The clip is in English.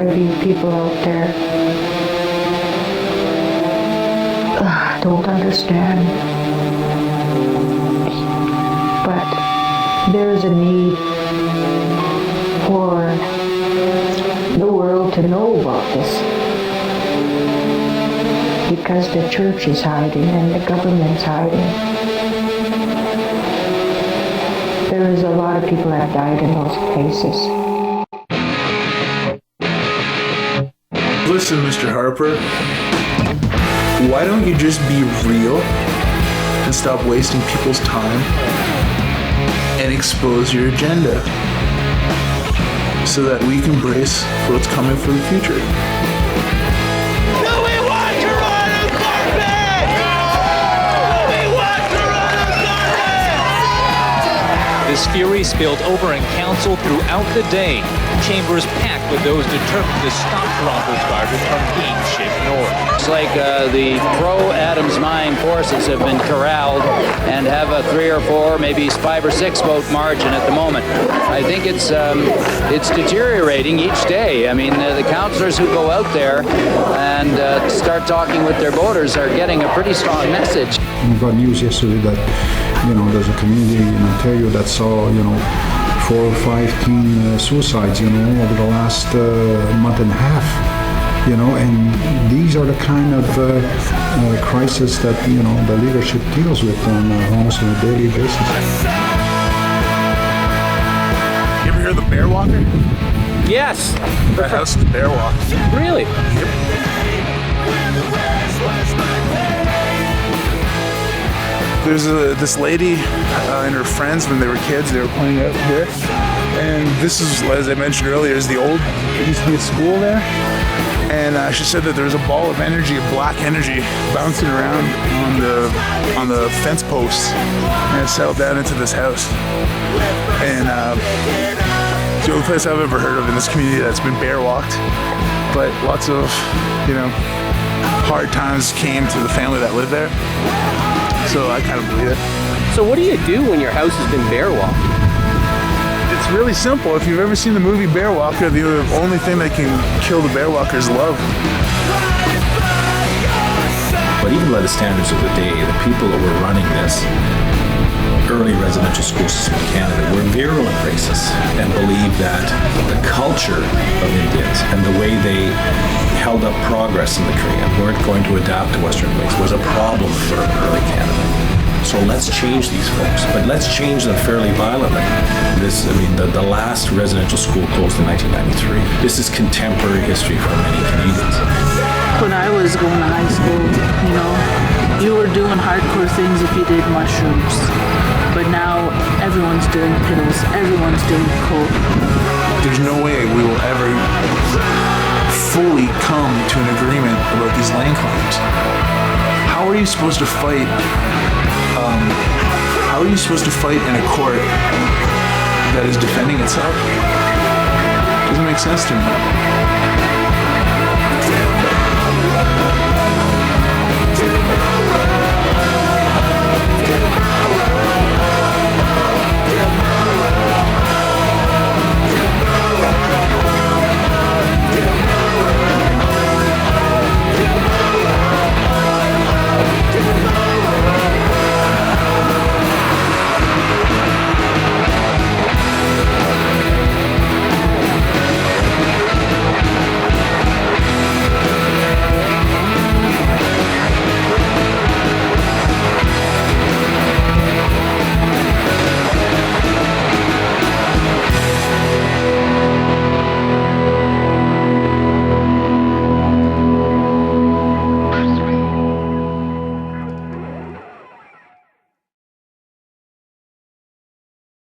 lot of you people out there don't understand. But there is a need for the world to know about this, because the church is hiding and the government's hiding. There is a lot of people that have died in those places. Listen, Mr. Harper, why don't you just be real and stop wasting people's time and expose your agenda so that we can brace for what's coming for the future? This fury spilled over in council throughout the day. Chambers packed with those determined to stop Toronto's garbage from being shipped north. It's like the pro-Adams Mine forces have been corralled and have a 3 or 4, maybe 5 or 6 vote margin at the moment. I think it's deteriorating each day. I mean, the councillors who go out there and start talking with their voters are getting a pretty strong message. We got news yesterday that, there's a community in Ontario that saw, 4 or 5 teen suicides, over the last month and a half, and these are the kind of crisis that, the leadership deals with on almost on a daily basis. You ever hear of the Bear Walker? Yes. That house is Bear Walk. Really? Yep. There's this lady and her friends, when they were kids, they were playing out here. And this is, as I mentioned earlier, is there used to be a school there. And she said that there was a ball of energy, of black energy, bouncing around on the fence posts. And it settled down into this house. And it's the only place I've ever heard of in this community that's been bear walked. But lots of, hard times came to the family that lived there. So I kind of believe it. So what do you do when your house has been bear walked? It's really simple. If you've ever seen the movie Bear Walker, the only thing that can kill the bear walker is love. But even by the standards of the day, the people that were running this early residential school system in Canada were virulent racists and believed that the culture of Indians and the way they held up progress in the country and weren't going to adapt to Western ways was a problem for early Canada. So let's change these folks, but let's change them fairly violently. The last residential school closed in 1993. This is contemporary history for many Canadians. When I was going to high school, you were doing hardcore things if you did mushrooms. But now everyone's doing pills, everyone's doing coke. There's no way we will ever fully come to an agreement about these land claims. How are you supposed to fight? How are you supposed to fight in a court that is defending itself? Doesn't make sense to me.